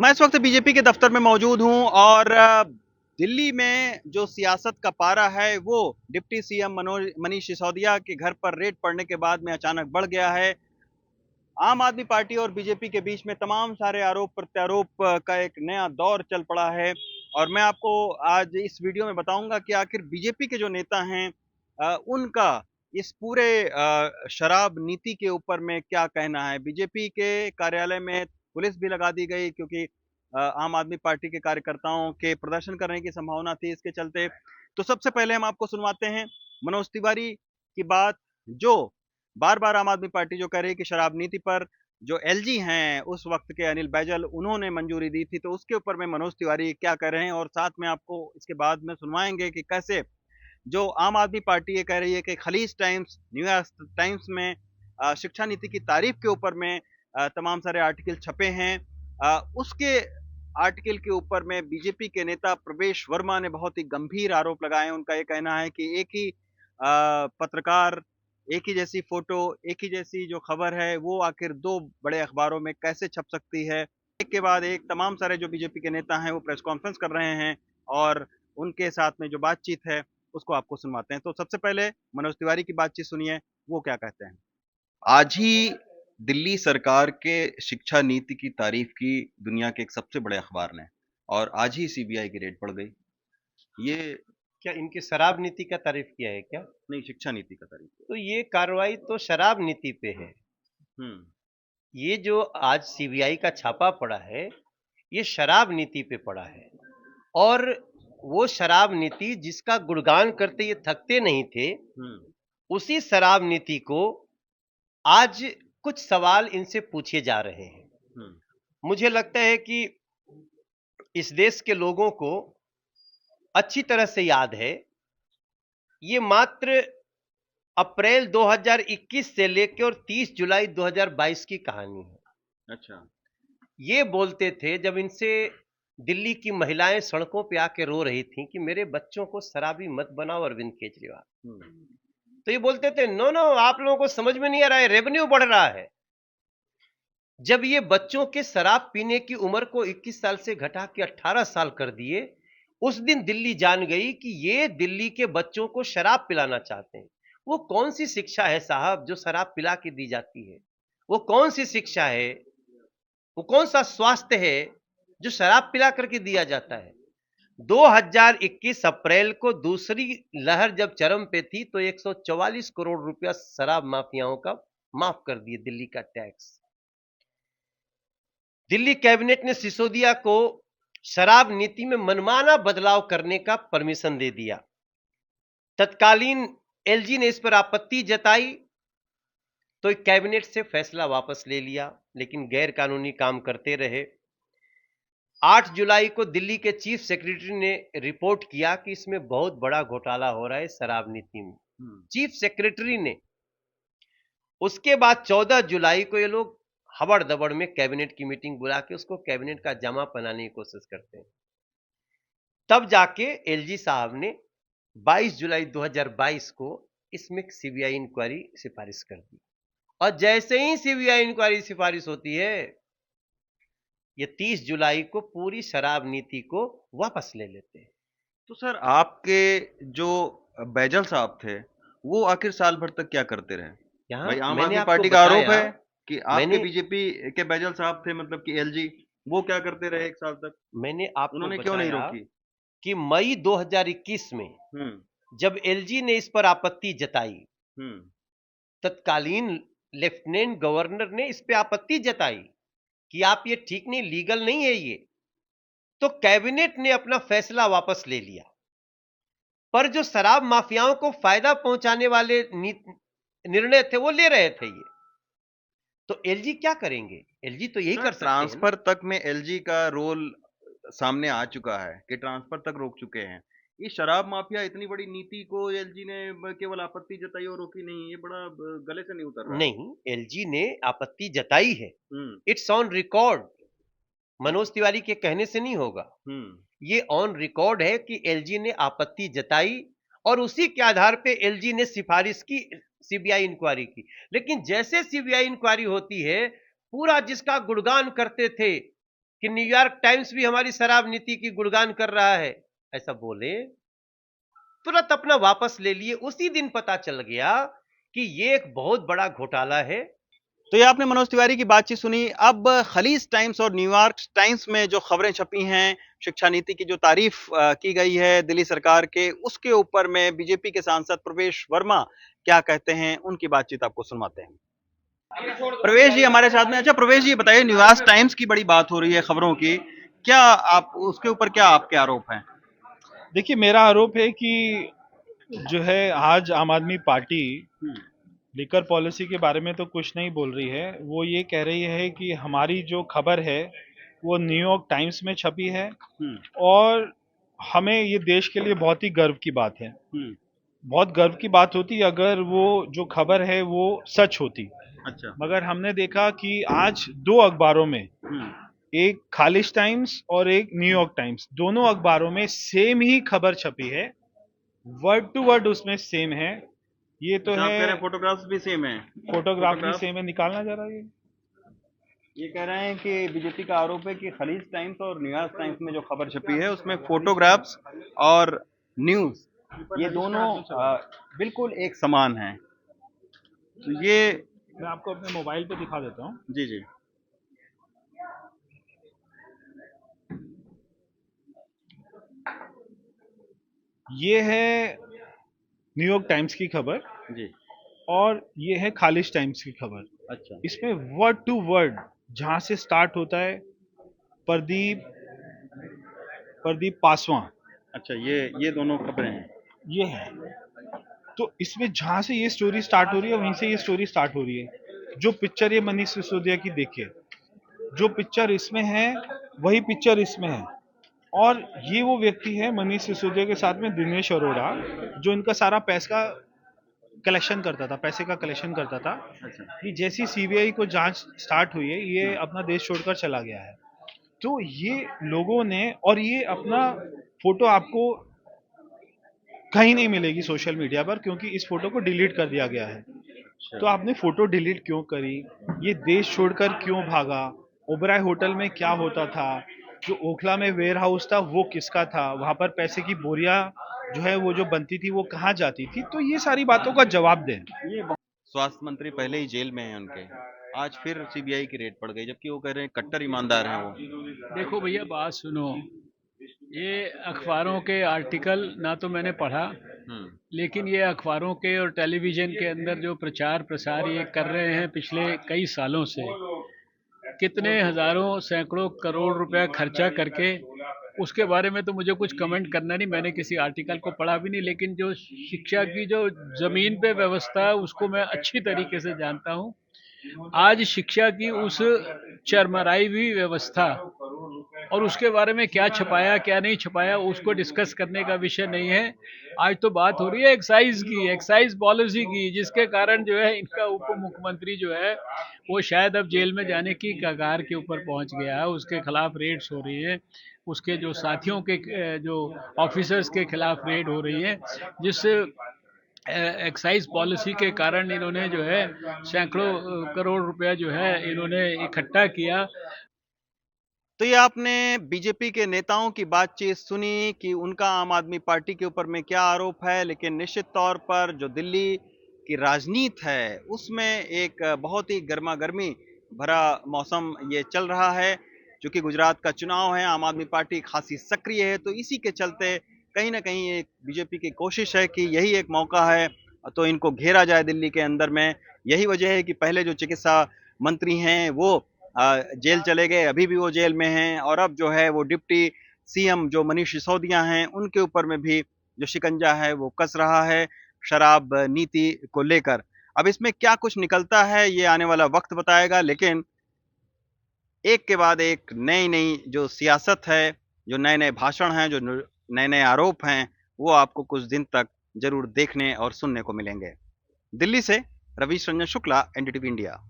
मैं इस वक्त बीजेपी के दफ्तर में मौजूद हूं और दिल्ली में जो सियासत का पारा है वो डिप्टी सीएम मनोज मनीष सिसोदिया के घर पर रेड पड़ने के बाद में अचानक बढ़ गया है। आम आदमी पार्टी और बीजेपी के बीच में तमाम सारे आरोप प्रत्यारोप का एक नया दौर चल पड़ा है। और मैं आपको आज इस वीडियो में बताऊंगा कि आखिर बीजेपी के जो नेता हैं उनका इस पूरे शराब नीति के ऊपर में क्या कहना है। बीजेपी के कार्यालय में पुलिस भी लगा दी गई क्योंकि आम आदमी पार्टी के कार्यकर्ताओं के प्रदर्शन करने की संभावना थी इसके चलते। तो सबसे पहले हम आपको सुनवाते हैं मनोज तिवारी की बात, जो बार बार आम आदमी पार्टी जो कह रही है कि शराब नीति पर जो एलजी हैं उस वक्त के अनिल बैजल उन्होंने मंजूरी दी थी, तो उसके ऊपर में मनोज तिवारी क्या कह रहे हैं। और साथ में आपको इसके बाद में सुनवाएंगे कि कैसे जो आम आदमी पार्टी ये कह रही है कि खलीज टाइम्स, न्यूयॉर्क टाइम्स में शिक्षा नीति की तारीफ के ऊपर में तमाम सारे आर्टिकल छपे हैं। उसके आर्टिकल के ऊपर में बीजेपी के नेता प्रवेश वर्मा ने बहुत ही गंभीर आरोप लगाए हैं। उनका ये कहना है कि एक ही पत्रकार, एक ही जैसी फोटो, एक ही जैसी जो खबर है वो आखिर दो बड़े अखबारों में कैसे छप सकती है। एक के बाद एक तमाम सारे जो बीजेपी के नेता हैं वो प्रेस कॉन्फ्रेंस कर रहे हैं और उनके साथ में जो बातचीत है उसको आपको सुनवाते हैं। तो सबसे पहले मनोज तिवारी की बातचीत सुनिए, वो क्या कहते हैं। आज ही दिल्ली सरकार के शिक्षा नीति की तारीफ की दुनिया के एक सबसे बड़े अखबार ने, और आज ही सीबीआई की रेड पड़ गई। ये क्या इनकी शराब नीति का तारीफ किया है क्या? नहीं, शिक्षा नीति का तारीफ। तो ये कार्रवाई तो शराब नीति पे है। हम्म। ये जो आज सीबीआई का छापा पड़ा है, ये शराब नीति पे पड़ा है। और वो शराब नीति जिसका गुणगान करते ये थकते नहीं थे, उसी शराब नीति को आज कुछ सवाल इनसे पूछे जा रहे हैं। मुझे लगता है कि इस देश के लोगों को अच्छी तरह से याद है, ये मात्र अप्रैल 2021 से लेकर और 30 जुलाई 2022 की कहानी है। अच्छा। ये बोलते थे जब इनसे दिल्ली की महिलाएं सड़कों पे आके रो रही थी कि मेरे बच्चों को शराबी मत बनाओ अरविंद केजरीवाल, तो ये बोलते थे नो नो, आप लोगों को समझ में नहीं आ रहा है, रेवेन्यू बढ़ रहा है। जब ये बच्चों के शराब पीने की उम्र को 21 साल से घटा के 18 साल कर दिए, उस दिन दिल्ली जान गई कि ये दिल्ली के बच्चों को शराब पिलाना चाहते हैं। वो कौन सी शिक्षा है साहब जो शराब पिला के दी जाती है? वो कौन सी शिक्षा है, वो कौन सा स्वास्थ्य है जो शराब पिला करके दिया जाता है? 2021 अप्रैल को दूसरी लहर जब चरम पे थी तो 144 करोड़ रुपया शराब माफियाओं का माफ कर दिए दिल्ली का टैक्स। दिल्ली कैबिनेट ने सिसोदिया को शराब नीति में मनमाना बदलाव करने का परमिशन दे दिया। तत्कालीन एलजी ने इस पर आपत्ति जताई तो कैबिनेट से फैसला वापस ले लिया, लेकिन गैर कानूनी काम करते रहे। 8 जुलाई को दिल्ली के चीफ सेक्रेटरी ने रिपोर्ट किया कि इसमें बहुत बड़ा घोटाला हो रहा है शराब नीति में, चीफ सेक्रेटरी ने। उसके बाद 14 जुलाई को ये लोग हबड़-दबड़ में कैबिनेट की मीटिंग बुला के उसको कैबिनेट का जमा बनाने की कोशिश करते हैं। तब जाके एलजी साहब ने 22 जुलाई 2022 को इसमें सीबीआई इंक्वायरी सिफारिश कर दी, और जैसे ही सीबीआई इंक्वायरी सिफारिश होती है, ये 30 जुलाई को पूरी शराब नीति को वापस ले लेते हैं। तो सर, आपके जो बैजल साहब थे वो आखिर साल भर तक क्या करते रहे? यहां भाई आम मैंने आदमी आपको पार्टी का आरोप बताया, है कि आपके मैंने बीजेपी के बैजल साहब थे, मतलब कि एलजी, वो क्या करते रहे एक साल तक? मैंने आपको उन्होंने क्यों नहीं बताया रोकी? कि मई 2021 में जब एलजी ने इस पर आपत्ति जताई, हम्म। तत्कालीन लेफ्टिनेंट गवर्नर ने इस पे आपत्ति जताई कि आप ये ठीक नहीं, लीगल नहीं है ये, तो कैबिनेट ने अपना फैसला वापस ले लिया। पर जो शराब माफियाओं को फायदा पहुंचाने वाले निर्णय थे वो ले रहे थे ये, तो एलजी क्या करेंगे? एलजी तो यही सर, कर सकते हैं ना। ट्रांसफर तक में एलजी का रोल सामने आ चुका है कि ट्रांसफर तक रोक चुके हैं। ये शराब माफिया इतनी बड़ी नीति को एलजी ने केवल आपत्ति जताई और रोकी नहीं, ये बड़ा गले से नहीं उतर रहा है। नहीं, एलजी ने आपत्ति जताई है, hmm. It's on record. Manoj Tiwari के कहने से नहीं होगा, ये ऑन रिकॉर्ड है कि एलजी ने आपत्ति जताई और उसी के आधार पे एलजी ने सिफारिश की, सीबीआई इंक्वायरी की। लेकिन जैसे सीबीआई इंक्वायरी होती है, पूरा जिसका गुणगान करते थे कि न्यूयॉर्क टाइम्स भी हमारी शराब नीति की गुणगान कर रहा है, ऐसा बोले, तुरंत अपना वापस ले लिए। उसी दिन पता चल गया कि ये एक बहुत बड़ा घोटाला है। तो ये आपने मनोज तिवारी की बातचीत सुनी। अब खलीज टाइम्स और न्यूयॉर्क टाइम्स में जो खबरें छपी हैं, शिक्षा नीति की जो तारीफ की गई है दिल्ली सरकार के, उसके ऊपर में बीजेपी के सांसद प्रवेश वर्मा क्या कहते हैं, उनकी बातचीत आपको सुनवाते हैं। प्रवेश जी हमारे साथ में। अच्छा प्रवेश जी बताइए, न्यूयॉर्क टाइम्स की बड़ी बात हो रही है खबरों की, क्या आप उसके ऊपर क्या आपके आरोप हैं? देखिए, मेरा आरोप है कि जो है आज आम आदमी पार्टी लिकर पॉलिसी के बारे में तो कुछ नहीं बोल रही है। वो ये कह रही है कि हमारी जो खबर है वो न्यूयॉर्क टाइम्स में छपी है और हमें ये देश के लिए बहुत ही गर्व की बात है। बहुत गर्व की बात होती अगर वो जो खबर है वो सच होती। अच्छा। मगर हमने देखा कि आज दो अखबारों में, एक खालिज टाइम्स और एक न्यूयॉर्क टाइम्स, दोनों अखबारों में सेम ही खबर छपी है, वर्ड टू वर्ड उसमें सेम है। ये तो आप कह रहे है, हैं फोटोग्राफ्स भी सेम है? फोटोग्राफ भी सेम है, निकालना जरा ये कह रहे हैं कि बीजेपी का आरोप है कि खलीज टाइम्स और न्यूयॉर्क टाइम्स में जो खबर छपी है उसमें फोटोग्राफ्स और न्यूज ये दोनों बिल्कुल एक समान हैं। तो ये मैं आपको अपने मोबाइल पे दिखा देता हूँ। जी जी ये है न्यूयॉर्क टाइम्स की खबर जी। और ये है खालिज टाइम्स की खबर। अच्छा। इसमें वर्ड टू वर्ड जहां से स्टार्ट होता है प्रदीप प्रदीप पासवान, अच्छा, ये दोनों खबरें हैं। ये है। तो इसमें जहां से ये स्टोरी स्टार्ट हो रही है वहीं से ये स्टोरी स्टार्ट हो रही है। जो पिक्चर ये मनीष सिसोदिया की देखिए, जो पिक्चर इसमें है वही पिक्चर इसमें है। और ये वो व्यक्ति है मनीष सिसोदिया के साथ में दिनेश अरोड़ा, जो इनका सारा पैसा कलेक्शन करता था, पैसे का कलेक्शन करता था। अच्छा। ये जैसी सीबीआई को जांच स्टार्ट हुई है, ये अपना देश छोड़कर चला गया है। तो ये लोगों ने, और ये अपना फोटो आपको कहीं नहीं मिलेगी सोशल मीडिया पर, क्योंकि इस फोटो को डिलीट कर दिया गया है। तो आपने फोटो डिलीट क्यों करी? ये देश छोड़कर क्यों भागा? ओबराय होटल में क्या होता था? जो ओखला में वेयर हाउस था वो किसका था? वहां पर पैसे की बोरियां जो है वो जो बनती थी वो कहाँ जाती थी? तो ये सारी बातों का जवाब दें। स्वास्थ्य मंत्री पहले ही जेल में हैं उनके, आज फिर सीबीआई की रेड पड़ गई, जबकि वो कह रहे हैं कट्टर ईमानदार हैं वो। देखो भैया बात सुनो, ये अखबारों के आर्टिकल ना तो मैंने पढ़ा, लेकिन ये अखबारों के और टेलीविज़न के अंदर जो प्रचार प्रसार ये कर रहे हैं पिछले कई सालों से, कितने हज़ारों सैकड़ों करोड़ रुपया खर्चा करके, उसके बारे में तो मुझे कुछ कमेंट करना नहीं, मैंने किसी आर्टिकल को पढ़ा भी नहीं। लेकिन जो शिक्षा की जो ज़मीन पे व्यवस्था है उसको मैं अच्छी तरीके से जानता हूँ। आज शिक्षा की उस चरमराई हुई व्यवस्था और उसके बारे में क्या छपाया क्या नहीं छपाया उसको डिस्कस करने का विषय नहीं है। आज तो बात हो रही है एक्साइज की, एक्साइज पॉलिसी की, जिसके कारण जो है इनका उप मुख्यमंत्री जो है वो शायद अब जेल में जाने की कगार के ऊपर पहुंच गया है। उसके खिलाफ रेड्स हो रही है, उसके जो साथियों के जो ऑफिसर्स के खिलाफ रेड हो रही है, जिस एक्साइज पॉलिसी के कारण इन्होंने जो है सैकड़ों करोड़ रुपया जो है इन्होंने इकट्ठा किया। तो ये आपने बीजेपी के नेताओं की बातचीत सुनी कि उनका आम आदमी पार्टी के ऊपर में क्या आरोप है, लेकिन निश्चित तौर पर जो दिल्ली की राजनीति है उसमें एक बहुत ही गर्मा गर्मी भरा मौसम ये चल रहा है। क्योंकि गुजरात का चुनाव है, आम आदमी पार्टी खासी सक्रिय है, तो इसी के चलते कहीं ना कहीं एक बीजेपी की कोशिश है कि यही एक मौका है तो इनको घेरा जाए दिल्ली के अंदर में। यही वजह है कि पहले जो चिकित्सा मंत्री हैं वो जेल चले गए, अभी भी वो जेल में हैं, और अब जो है वो डिप्टी सीएम जो मनीष सिसोदिया हैं उनके ऊपर में भी जो शिकंजा है वो कस रहा है शराब नीति को लेकर। अब इसमें क्या कुछ निकलता है ये आने वाला वक्त बताएगा, लेकिन एक के बाद एक नई नई जो सियासत है, जो नए नए भाषण हैं, जो नए नए आरोप हैं, वो आपको कुछ दिन तक जरूर देखने और सुनने को मिलेंगे। दिल्ली से रवीश रंजन शुक्ला, एनडीटीवी इंडिया।